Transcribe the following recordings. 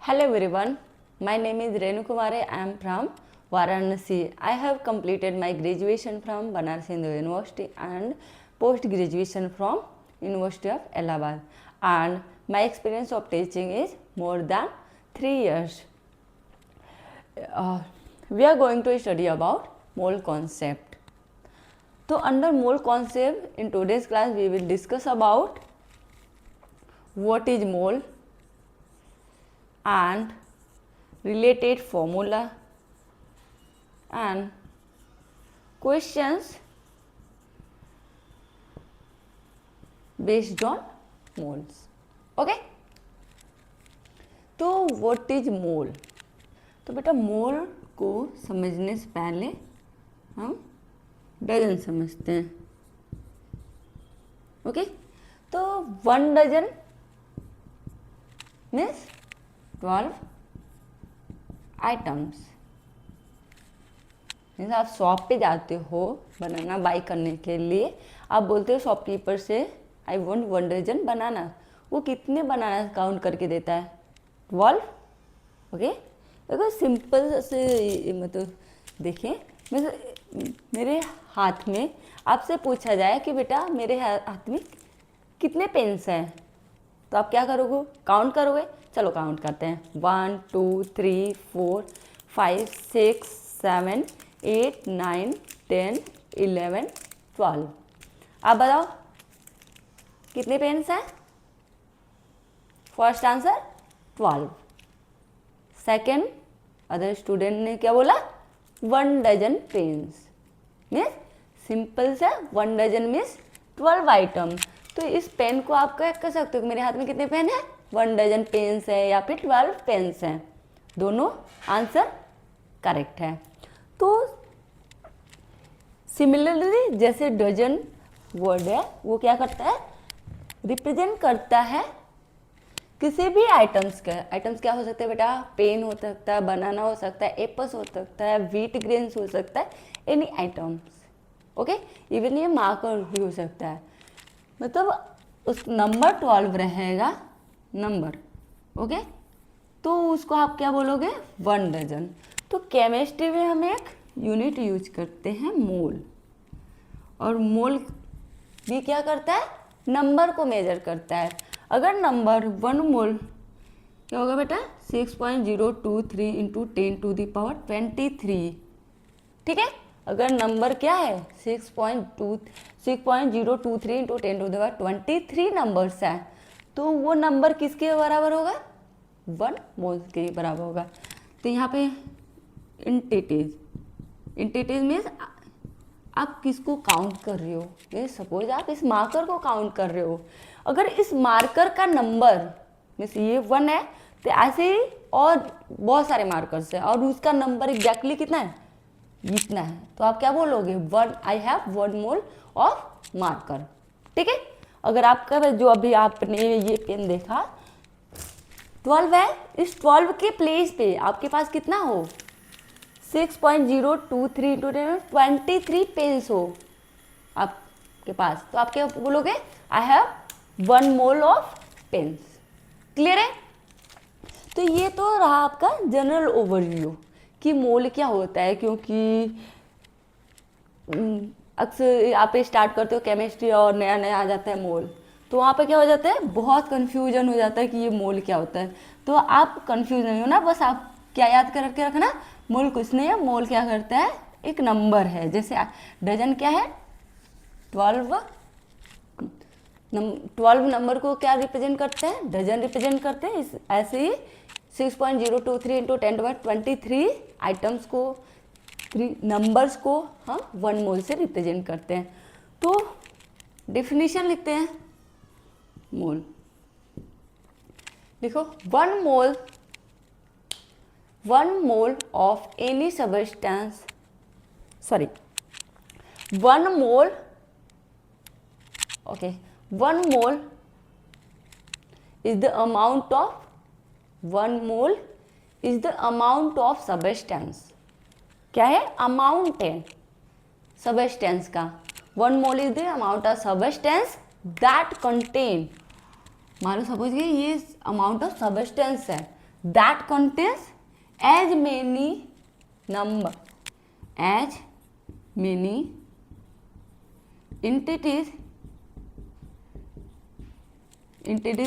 Hello everyone, my name is Renu Kumare. I am from Varanasi. I have completed my graduation from Banaras Hindu University and post graduation from University of Allahabad, and my experience of teaching is more than 3 years. We are going to study about mole concept. So under mole concept in today's class we will discuss about what is mole and related formula and questions based on moles. Okay, तो what is mole? तो बेटा मोल को समझने से पहले हम dozen समझते हैं. ओके, तो 1 डजन मीन्स 12 आइटम्स. मीन्स आप शॉप पे जाते हो बनाना बाई करने के लिए, आप बोलते हो शॉपकीपर से आई वांट 1 डजन बनाना. वो कितने बनाना काउंट करके देता है? 12. ओके, देखो सिंपल से मतलब देखिए, मेरे हाथ में आपसे पूछा जाए कि बेटा मेरे हाथ में कितने पेन्स हैं, तो आप क्या करोगे? काउंट करोगे. चलो काउंट करते हैं. 1 2 3 4 5 6 7 8 9 10 11 12. आप बताओ कितने पेन्स हैं? First answer 12. Second, other student ने क्या बोला? 1 डजन पेन्स. मीन्स सिंपल से 1 डजन मीन्स 12 आइटम. तो इस पेन को आप क्या कर सकते हो? मेरे हाथ में कितने पेन है? 1 डजन पेन्स है या फिर 12 पेन्स हैं. दोनों आंसर करेक्ट है. तो सिमिलरली जैसे डजन वर्ड है वो क्या करता है? रिप्रेजेंट करता है किसी भी आइटम्स का. आइटम्स क्या हो सकते हैं बेटा? पेन हो सकता है, बनाना हो सकता है, एप्पल्स हो सकता है, व्हीट ग्रेन्स हो सकता है, एनी आइटम्स. ओके, इवन ये मार्कर भी हो सकता है. मतलब उस नंबर 12 रहेगा नंबर. ओके, तो उसको आप क्या बोलोगे? 1 डजन. तो केमिस्ट्री में हम एक यूनिट यूज करते हैं मोल, और मोल भी क्या करता है? नंबर को मेजर करता है. अगर नंबर 1 मोल क्या होगा बेटा? 6.023 इंटू 10⁻23. ठीक है, अगर नंबर क्या है? 6.023 इंटू 10⁻23 नंबर्स है, तो वो नंबर किसके बराबर होगा? 1 मोल के बराबर होगा. तो यहाँ पे इंटिटीज मीन्स आप किसको काउंट कर रहे हो? ये सपोज आप इस मार्कर को काउंट कर रहे हो. अगर इस मार्कर का नंबर मीन्स ये 1 है, तो ऐसे ही और बहुत सारे मार्कर्स हैं और उसका नंबर एग्जैक्टली कितना है? इतना है. तो आप क्या बोलोगे? 1 आई हैव 1 मोल ऑफ मार्कर. ठीक है, अगर आपका जो अभी आपने ये पेन देखा 12 है, इस 12 के प्लेस पे आपके पास कितना हो? 6.023 इंटू 23 पेन्स हो आपके पास. तो आप क्या बोलोगे? I have 1 mole of pens. Clear है? तो ये तो रहा आपका जनरल ओवरव्यू कि मोल क्या होता है. क्योंकि अक्सर आप स्टार्ट करते हो केमिस्ट्री और नया नया आ जाता है मोल, तो वहाँ पे क्या हो जाता है? बहुत कन्फ्यूजन हो जाता है कि ये मोल क्या होता है. तो आप कन्फ्यूज नहीं हो ना, बस आप क्या याद करके रखना, मोल कुछ नहीं है. मोल क्या करता है? एक नंबर है. जैसे डजन क्या है? 12 नंबर को क्या रिप्रेजेंट करते हैं? डजन रिप्रेजेंट करते हैं. ऐसे ही 6.023 इंटू 10⁻23 आइटम्स को, 3 नंबर्स को हम 1 मोल से रिप्रेजेंट करते हैं. तो डेफिनेशन लिखते हैं मोल. देखो 1 mole of any substance, 1 mole, okay, 1 mole is the amount of 1 mole is the amount of substance. क्या है? अमाउंट है सबस्टेंस का. 1 mole is the amount of substance that contain, मान लो सपोज कि ये अमाउंट ऑफ सबस्टेंस है that contains as many number, as many entities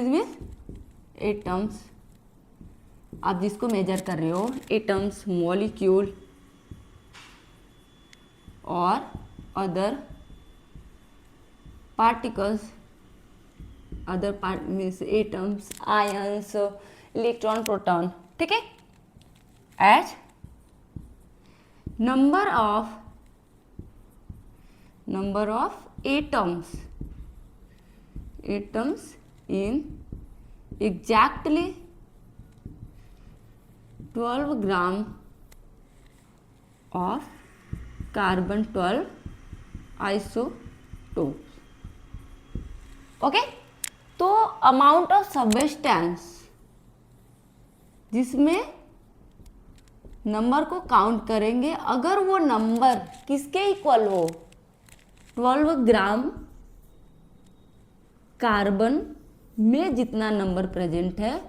means atoms, आप जिसको मेजर कर रहे हो, एटम्स, मॉलिक्यूल और other particles, other part means atoms, ions, electron, proton, ठीक है। As number of atoms in exactly 12 gram of carbon 12 isotopes, okay. तो amount of substance जिसमें नंबर को काउंट करेंगे, अगर वो नंबर किसके इक्वल हो, 12 ग्राम कार्बन में जितना नंबर प्रेजेंट है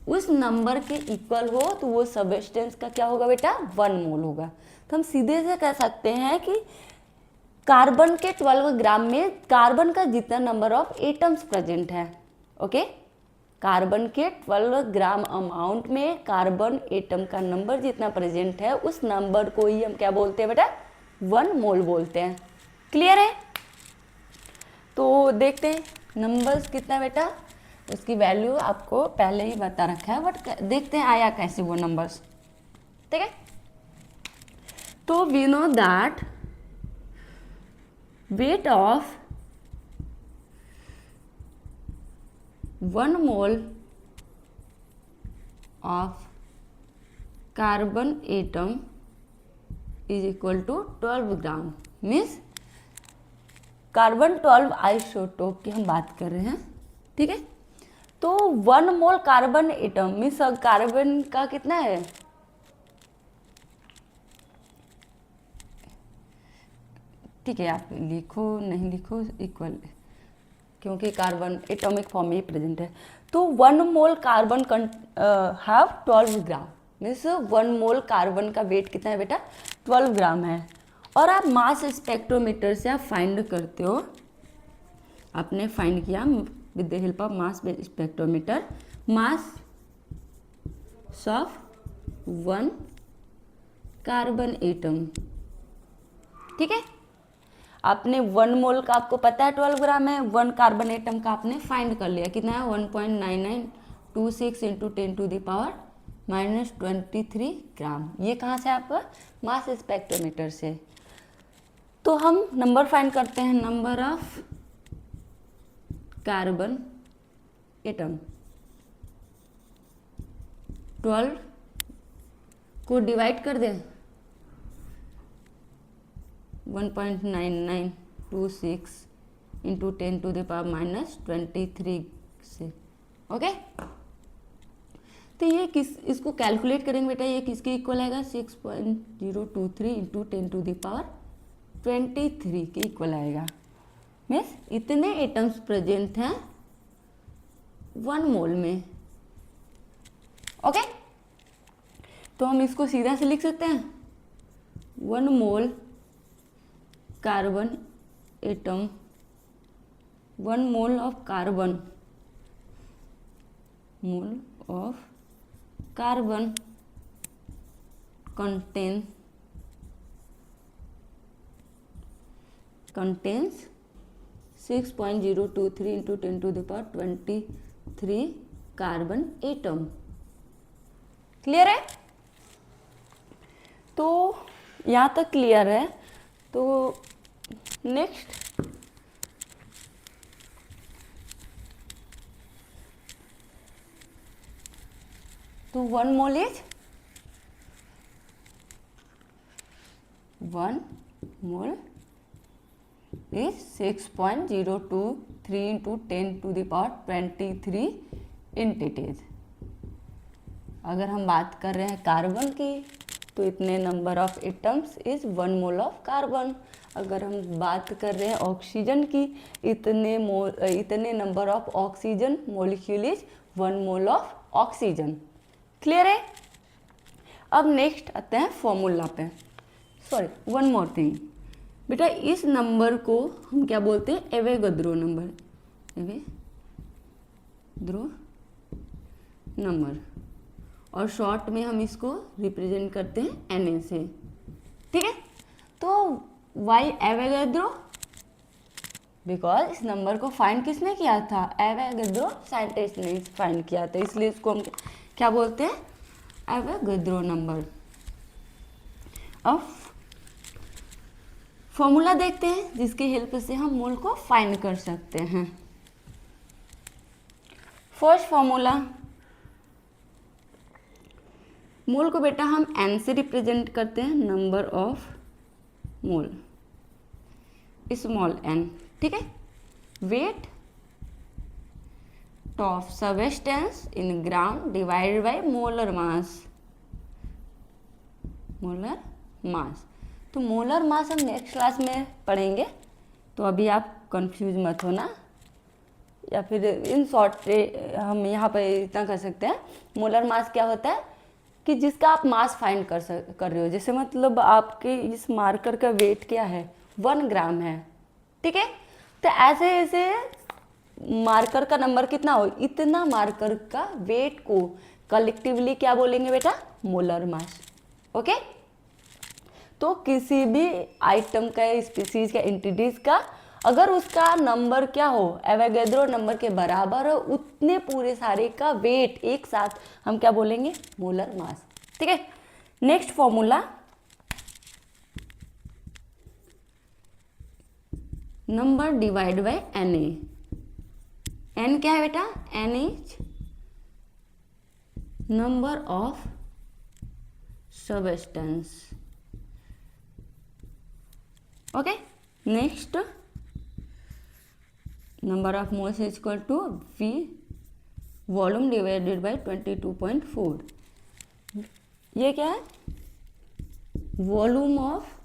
उस नंबर के इक्वल हो, तो वो सब्सटेंस का क्या होगा बेटा, 1 मोल होगा। तो हम सीधे से कह सकते हैं कि कार्बन के 12 ग्राम में कार्बन का जितना नंबर ऑफ एटम्स प्रेजेंट है, ओके, कार्बन के 12 ग्राम अमाउंट में कार्बन एटम का नंबर जितना प्रेजेंट है उस नंबर को ही हम क्या बोलते हैं बेटा, 1 मोल बोलते हैं। क्लियर है? तो देखते हैं नंबर्स कितना बेटा, उसकी वैल्यू आपको पहले ही बता रखा है, बट देखते हैं आया कैसे वो नंबर्स, ठीक है। तो we know that weight of 1 mole of carbon atom is equal to 12 gram, means carbon 12 isotope की हम बात कर रहे हैं, ठीक है। तो 1 mole carbon atom means carbon का कितना है, ठीक है, आप लिखो नहीं लिखो इक्वल, क्योंकि कार्बन एटॉमिक फॉर्म में ही प्रेजेंट है। तो 1 mole carbon have 12 gram, means 1 mole carbon का वेट कितना है बेटा, 12 ग्राम है। और आप मास स्पेक्ट्रोमीटर से आप फाइंड करते हो, आपने फाइंड किया with the help of mass spectrometer, mass of 1 carbon atom, ठीक है। आपने 1 मोल का आपको पता है 12 ग्राम है, 1 कार्बन एटम का आपने फाइंड कर लिया, कितना है 1.9926 इंटू 10⁻⁻23 ग्राम। ये कहाँ से आपका, मास स्पेक्ट्रोमीटर से। तो हम नंबर फाइंड करते हैं, नंबर ऑफ कार्बन एटम, 12 को डिवाइड कर दें 1.9926 इंटू 10⁻⁻23 से, ओके। तो ये इसको कैलकुलेट करेंगे बेटा, ये किसके इक्वल आएगा, 6.023 इंटू 10⁻23 के इक्वल आएगा, मीन्स इतने एटम्स प्रेजेंट हैं 1 मोल में, ओके। तो हम इसको सीधा से लिख सकते हैं, 1 mole carbon atom, 1 mole of carbon, mole of carbon contains 6.023 into 10⁻23 carbon atom. Clear है? तो यहाँ तक क्लियर है। तो नेक्स्ट तो 1 मोल इज 6.023 into 10⁻23 एंटिटीज। अगर हम बात कर रहे हैं कार्बन की तो इतने number of atoms is 1 mole of carbon. अगर हम बात कर रहे हैं ऑक्सीजन की, इतने number of oxygen molecule is 1 mole of oxygen. Clear है। अब नेक्स्ट आते हैं फॉर्मूला पे। सॉरी, वन मोर थिंग बेटा, इस नंबर को हम क्या बोलते हैं? एवोगाद्रो नंबर, एवोगाद्रो नंबर, और शॉर्ट में हम इसको रिप्रेजेंट करते हैं Na से, ठीक है। तो वाई एवोगाद्रो? बिकॉज इस नंबर को फाइंड किसने किया था? एवोगाद्रो साइंटिस्ट ने फाइंड किया था, इसलिए इसको हम क्या बोलते हैं? Avogadro number. अब फॉर्मूला देखते हैं जिसकी हेल्प से हम मोल को फाइंड कर सकते हैं। फर्स्ट फॉर्मूला, मोल को बेटा हम n से रिप्रेजेंट करते हैं, number of mole, small n, ठीक है। Weight of substance in gram divided by molar mass, molar mass. तो मोलर मास हम नेक्स्ट क्लास में पढ़ेंगे, तो अभी आप कंफ्यूज मत होना, या फिर इन शॉर्ट हम यहाँ पे इतना कर सकते हैं। मोलर मास क्या होता है कि जिसका आप मास फाइंड कर रहे हो, जैसे मतलब आपके इस मार्कर का वेट क्या है? 1 ग्राम है, ठीक है। तो ऐसे ऐसे मार्कर का नंबर कितना हो, इतना मार्कर का वेट को कलेक्टिवली क्या बोलेंगे बेटा? Molar mass, okay. तो किसी भी आइटम का, स्पीसीज का, एंटिटीज का अगर उसका नंबर क्या हो, एवोगाद्रो नंबर के बराबर हो, उतने पूरे सारे का वेट एक साथ हम क्या बोलेंगे? मोलर मास, ठीक है। Next formula, number divide by Na। n क्या है बेटा? n is number of substance, okay. Next, number of moles is equal to V volume divided by 22.4। ये क्या है? Volume of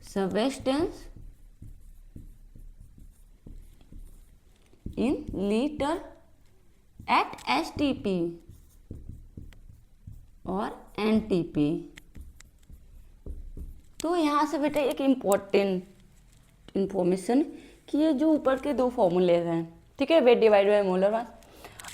substance in litre at STP और NTP। तो यहाँ से बेटा एक इम्पॉर्टेंट इंफॉर्मेशन कि ये जो ऊपर के दो फॉर्मूले हैं, ठीक है, weight divided by molar mass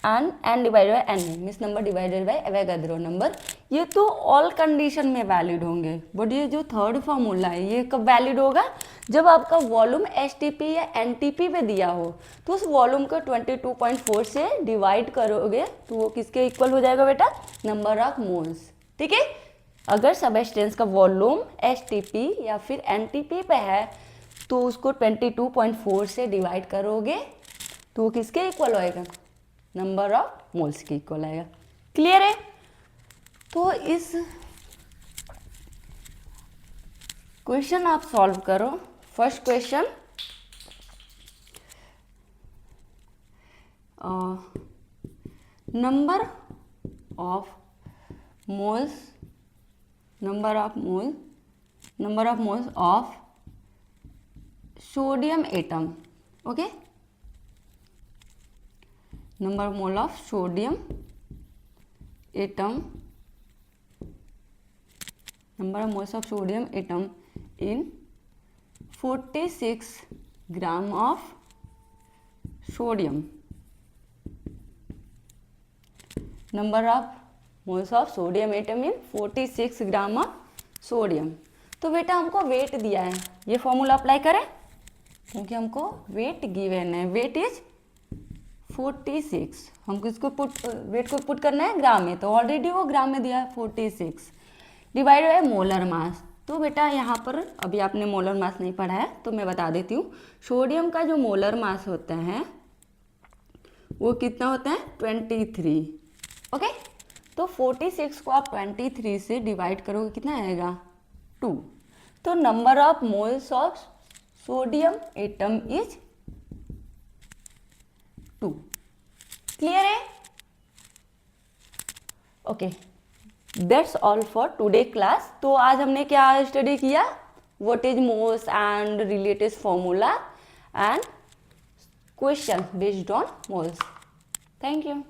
and n divided by n means number divided by Avogadro number, ये तो ऑल कंडीशन में वैलिड होंगे। बट ये जो थर्ड फॉर्मूला है ये कब वैलिड होगा? जब आपका वॉल्यूम STP या NTP पे दिया हो, तो उस वॉल्यूम को 22.4 से डिवाइड करोगे तो वो किसके इक्वल हो जाएगा बेटा? नंबर ऑफ मोल्स, ठीक है। अगर सबस्टेंस का वॉल्यूम STP या फिर NTP पे है तो उसको 22.4 से डिवाइड करोगे तो वो किसके इक्वल होएगा? नंबर ऑफ मोल्स के इक्वल आएगा। क्लियर है? तो इस क्वेश्चन आप सॉल्व करो। First question, number of moles of sodium atom, okay. Number of mole of sodium atom, number of moles of sodium atom in 46 gram of sodium. Number of moles of sodium atom in 46 gram of sodium. तो बेटा हमको wait दिया है, ये formula apply करें क्योंकि हमको wait given है, वेट इज 46। हमको इसको वेट को पुट करना है ग्राम में, तो ऑलरेडी वो ग्राम में दिया है 46 डिवाइड बाय मोलर मास। तो बेटा यहाँ पर अभी आपने मोलर मास नहीं पढ़ा है तो मैं बता देती हूँ। सोडियम का जो मोलर मास होता है वो कितना होता है? 23, ओके। तो 46 को आप 23 से डिवाइड करोगे कितना आएगा? 2। तो number of moles of sodium atom is 2। Clear है? Okay, that's all for today class. तो आज हमने क्या स्टडी किया? What is moles and related formula and question based on moles. Thank you.